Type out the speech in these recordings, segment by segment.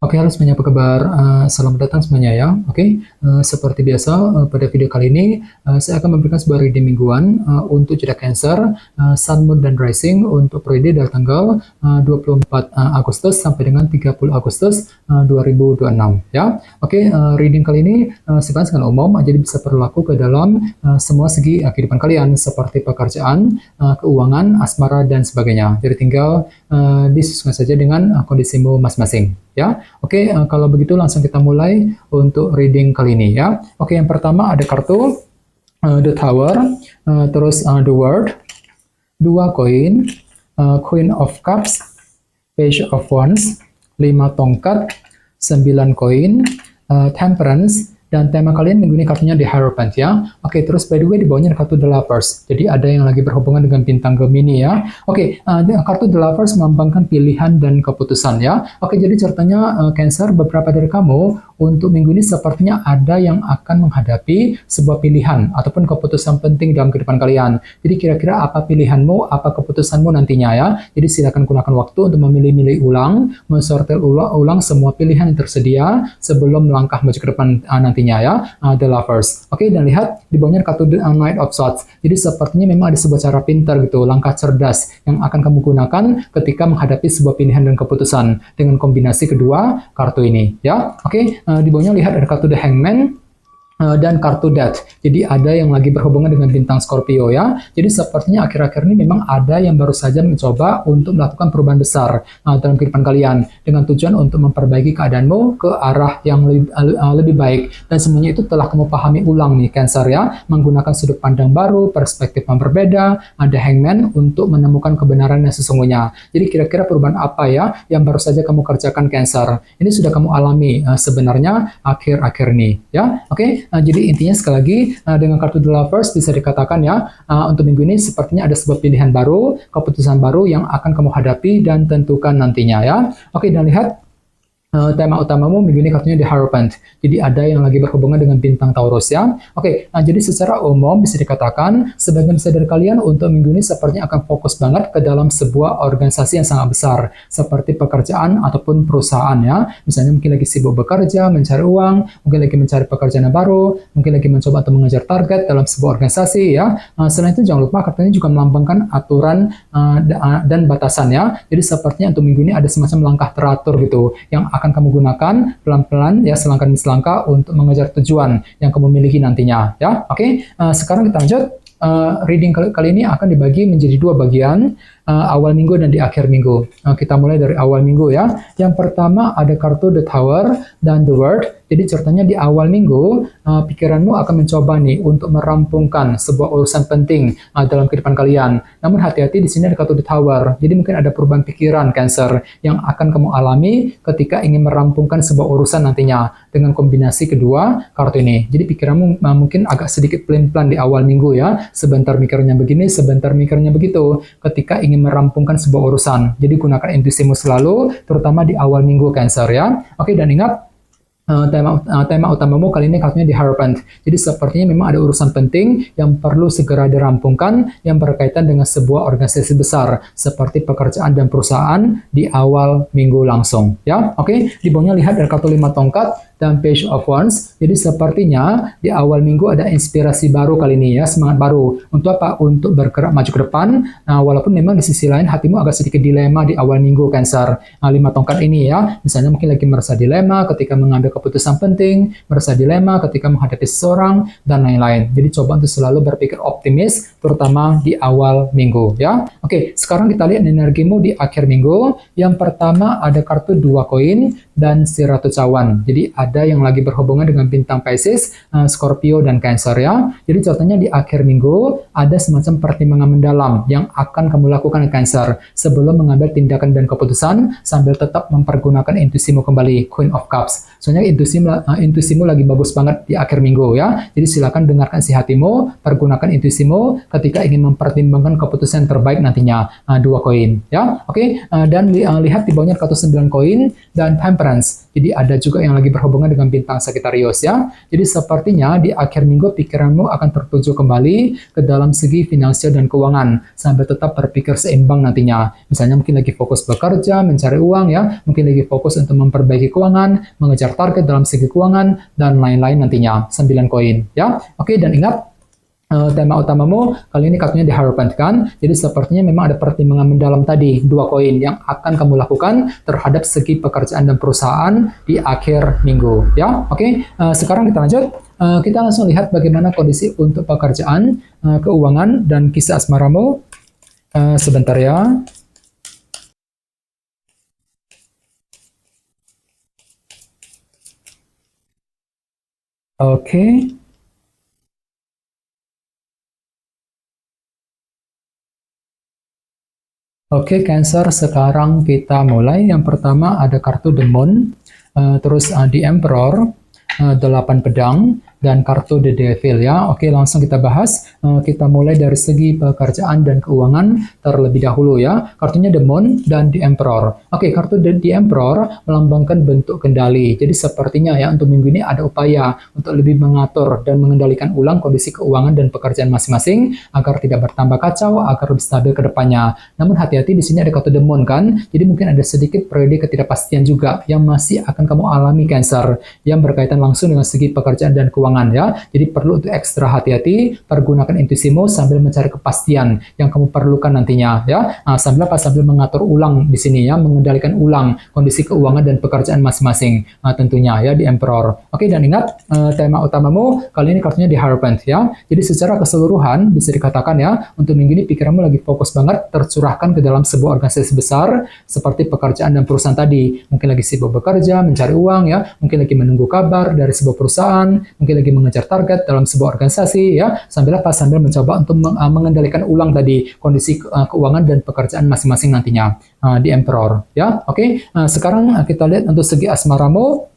Oke, halo semuanya, apa kabar? Selamat datang semuanya ya. Oke, seperti biasa pada video kali ini saya akan memberikan sebuah reading mingguan untuk zodiak Cancer, Sun, Moon, dan Rising untuk periode dari tanggal 24 Agustus sampai dengan 30 Agustus 2026 ya. Oke, reading kali ini sifatnya sangat umum, jadi bisa berlaku ke dalam semua segi kehidupan kalian seperti pekerjaan, keuangan, asmara, dan sebagainya. Jadi tinggal disesuaikan saja dengan kondisimu masing-masing ya. Oke, kalau begitu langsung kita mulai untuk reading kali ini ya. Oke, yang pertama ada kartu The Tower, terus The World, 2 koin, Queen of Cups, Page of Wands, 5 tongkat, 9 koin, Temperance, dan tema kalian minggu ini kartunya The Hierophant ya. Oke, terus by the way di bawahnya ada kartu The Lovers. Jadi ada yang lagi berhubungan dengan bintang Gemini ya. Oke, kartu The Lovers melambangkan pilihan dan keputusan ya. Oke, jadi ceritanya Cancer, beberapa dari kamu untuk minggu ini sepertinya ada yang akan menghadapi sebuah pilihan ataupun keputusan penting dalam kehidupan kalian. Jadi kira-kira apa pilihanmu, apa keputusanmu nantinya ya. Jadi silakan gunakan waktu untuk memilih-milih ulang, mensortir ulang semua pilihan yang tersedia sebelum melangkah maju ke depan nantinya ya, The Lovers. Oke, dan lihat di bawahnya kartu The Knight of Swords. Jadi sepertinya memang ada sebuah cara pintar gitu, langkah cerdas yang akan kamu gunakan ketika menghadapi sebuah pilihan dan keputusan dengan kombinasi kedua kartu ini ya. Oke, di bawahnya lihat ada kartu The Hangman dan kartu Death. Jadi ada yang lagi berhubungan dengan bintang Scorpio ya. Jadi sepertinya akhir-akhir ini memang ada yang baru saja mencoba untuk melakukan perubahan besar dalam kehidupan kalian dengan tujuan untuk memperbaiki keadaanmu ke arah yang lebih baik. Dan semuanya itu telah kamu pahami ulang nih Cancer ya, menggunakan sudut pandang baru, perspektif yang berbeda, ada Hangman untuk menemukan kebenaran yang sesungguhnya. Jadi kira-kira perubahan apa ya yang baru saja kamu kerjakan Cancer? Ini sudah kamu alami sebenarnya akhir-akhir ini ya. Oke. Jadi intinya sekali lagi dengan kartu The Lovers bisa dikatakan ya, untuk minggu ini sepertinya ada sebuah pilihan baru, keputusan baru yang akan kamu hadapi dan tentukan nantinya ya. Oke, dan lihat tema utamamu minggu ini kartunya The Hierophant. Jadi ada yang lagi berhubungan dengan bintang Taurus ya. Oke, jadi secara umum bisa dikatakan sebagian besar dari kalian untuk minggu ini sepertinya akan fokus banget ke dalam sebuah organisasi yang sangat besar seperti pekerjaan ataupun perusahaan ya. Misalnya mungkin lagi sibuk bekerja, mencari uang, mungkin lagi mencari pekerjaan yang baru, mungkin lagi mencoba untuk mengejar target dalam sebuah organisasi ya. Selain itu jangan lupa kartunya juga melambangkan aturan dan batasan ya. Jadi sepertinya untuk minggu ini ada semacam langkah teratur gitu yang akan kamu gunakan pelan-pelan ya, selangkah demi selangkah untuk mengejar tujuan yang kamu miliki nantinya ya. Oke, sekarang kita lanjut. Reading kali ini akan dibagi menjadi 2 bagian, awal minggu dan di akhir minggu. Kita mulai dari awal minggu ya. Yang pertama ada kartu The Tower dan The World. Jadi ceritanya di awal minggu pikiranmu akan mencoba nih untuk merampungkan sebuah urusan penting dalam kehidupan kalian. Namun hati-hati, di sini ada kartu The Tower. Jadi mungkin ada perubahan pikiran Cancer yang akan kamu alami ketika ingin merampungkan sebuah urusan nantinya dengan kombinasi kedua kartu ini. Jadi pikiranmu mungkin agak sedikit pelin-pelan di awal minggu ya. Sebentar mikirnya begini, sebentar mikirnya begitu ketika ingin merampungkan sebuah urusan. Jadi gunakan intuisimu selalu, terutama di awal minggu Cancer ya. Oke, dan ingat tema utamamu kali ini kartunya The Hierophant. Jadi sepertinya memang ada urusan penting yang perlu segera dirampungkan yang berkaitan dengan sebuah organisasi besar seperti pekerjaan dan perusahaan di awal minggu langsung ya. Oke, di bawahnya lihat ada kartu 5 tongkat dan Page of Wands. Jadi sepertinya di awal minggu ada inspirasi baru kali ini ya, semangat baru. Untuk apa? Untuk bergerak maju ke depan. Nah, walaupun memang di sisi lain hatimu agak sedikit dilema di awal minggu Cancer. 5 tongkat ini ya, misalnya mungkin lagi merasa dilema ketika mengambil keputusan penting, merasa dilema ketika menghadapi seseorang, dan lain-lain. Jadi coba untuk selalu berpikir optimis, terutama di awal minggu ya. Oke, sekarang kita lihat energimu di akhir minggu. Yang pertama ada kartu 2 koin dan si Ratu Cawan. Jadi ada yang lagi berhubungan dengan bintang Pisces, Scorpio, dan Cancer ya. Jadi contohnya di akhir minggu ada semacam pertimbangan mendalam yang akan kamu lakukan Cancer sebelum mengambil tindakan dan keputusan sambil tetap mempergunakan intuisimu kembali, Queen of Cups. Soalnya intuisimu lagi bagus banget di akhir minggu ya. Jadi silakan dengarkan si hatimu, pergunakan intuisimu ketika ingin mempertimbangkan keputusan terbaik nantinya. 2 koin ya. Oke, dan lihat di bawahnya kartu 9 koin dan Temperance. Jadi ada juga yang lagi berhubungan dengan bintang Sagittarius ya. Jadi sepertinya di akhir minggu pikiranmu akan tertuju kembali ke dalam segi finansial dan keuangan sambil tetap berpikir seimbang nantinya. Misalnya mungkin lagi fokus bekerja, mencari uang ya, mungkin lagi fokus untuk memperbaiki keuangan, mengejar target dalam segi keuangan dan lain-lain nantinya. 9 koin ya. Oke, dan ingat tema utamamu kali ini kartunya di Hierophant kan, jadi sepertinya memang ada pertimbangan mendalam tadi, 2 koin yang akan kamu lakukan terhadap segi pekerjaan dan perusahaan di akhir minggu ya. Oke, sekarang kita lanjut. Kita langsung lihat bagaimana kondisi untuk pekerjaan, keuangan dan kisah asmaramu. Sebentar ya. Oke. Oke, Cancer, sekarang kita mulai. Yang pertama ada kartu The Moon, terus The Emperor, 8 pedang, dan kartu The Devil ya. Oke, langsung kita bahas. Kita mulai dari segi pekerjaan dan keuangan terlebih dahulu ya. Kartunya The Moon dan The Emperor. Oke, kartu The Emperor melambangkan bentuk kendali. Jadi sepertinya ya untuk minggu ini ada upaya untuk lebih mengatur dan mengendalikan ulang kondisi keuangan dan pekerjaan masing-masing agar tidak bertambah kacau, agar lebih stabil ke depannya. Namun hati-hati, di sini ada kartu The Moon kan. Jadi mungkin ada sedikit periode ketidakpastian juga yang masih akan kamu alami Cancer yang berkaitan langsung dengan segi pekerjaan dan keuangan ya. Jadi perlu untuk ekstra hati-hati, pergunakan intuisimu sambil mencari kepastian yang kamu perlukan nantinya ya. Sambil mengatur ulang di sini ya, mengendalikan ulang kondisi keuangan dan pekerjaan masing-masing tentunya ya di Emperor. Oke, dan ingat tema utamamu kali ini kartunya di Hierophant ya. Jadi secara keseluruhan bisa dikatakan ya, untuk minggu ini pikiranmu lagi fokus banget tercurahkan ke dalam sebuah organisasi besar seperti pekerjaan dan perusahaan tadi. Mungkin lagi sibuk bekerja, mencari uang ya, mungkin lagi menunggu kabar dari sebuah perusahaan, mungkin lagi mengejar target dalam sebuah organisasi ya, sambil mencoba untuk mengendalikan ulang tadi kondisi keuangan dan pekerjaan masing-masing nantinya di Emperor ya. Oke, sekarang kita lihat untuk segi asmaramu.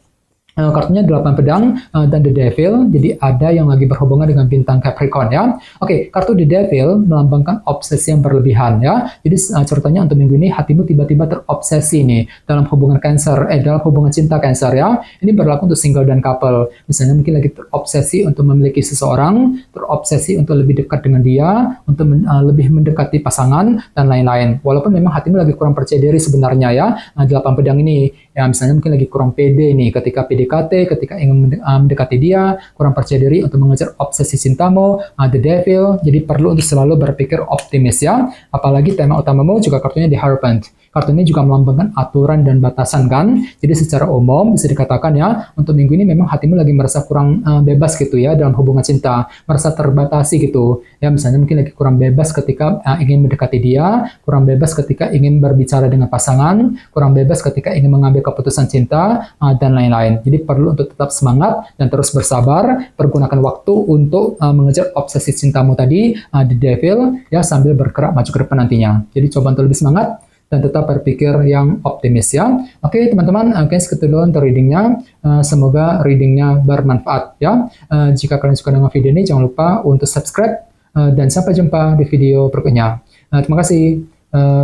Kartunya 8 pedang dan The Devil, jadi ada yang lagi berhubungan dengan bintang Capricorn ya. Oke, kartu The Devil melambangkan obsesi yang berlebihan ya. Jadi ceritanya untuk minggu ini hatimu tiba-tiba terobsesi nih dalam hubungan dalam hubungan cinta Cancer ya. Ini berlaku untuk single dan couple. Misalnya mungkin lagi terobsesi untuk memiliki seseorang, terobsesi untuk lebih dekat dengan dia, untuk lebih mendekati pasangan dan lain-lain. Walaupun memang hatimu lagi kurang percaya diri sebenarnya ya. 8 pedang ini ya, misalnya mungkin lagi kurang pede nih ketika ketika ingin mendekati dia, kurang percaya diri untuk mengejar obsesi cintamu, The Devil, jadi perlu untuk selalu berpikir optimis ya. Apalagi tema utamamu juga kartunya di Hierophant. Kartu ini juga melambangkan aturan dan batasan kan. Jadi secara umum bisa dikatakan ya, untuk minggu ini memang hatimu lagi merasa kurang bebas gitu ya dalam hubungan cinta, merasa terbatasi gitu. Ya misalnya mungkin lagi kurang bebas ketika ingin mendekati dia, kurang bebas ketika ingin berbicara dengan pasangan, kurang bebas ketika ingin mengambil keputusan cinta dan lain-lain. Jadi perlu untuk tetap semangat dan terus bersabar, pergunakan waktu untuk mengejar obsesi cintamu tadi, The Devil ya, sambil bergerak maju ke depan nantinya. Jadi coba untuk lebih semangat dan tetap berpikir yang optimis ya. Oke teman-teman, segitu dulu untuk readingnya. Semoga readingnya bermanfaat ya. Jika kalian suka dengan video ini, jangan lupa untuk subscribe dan sampai jumpa di video berikutnya. Terima kasih.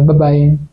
Bye-bye.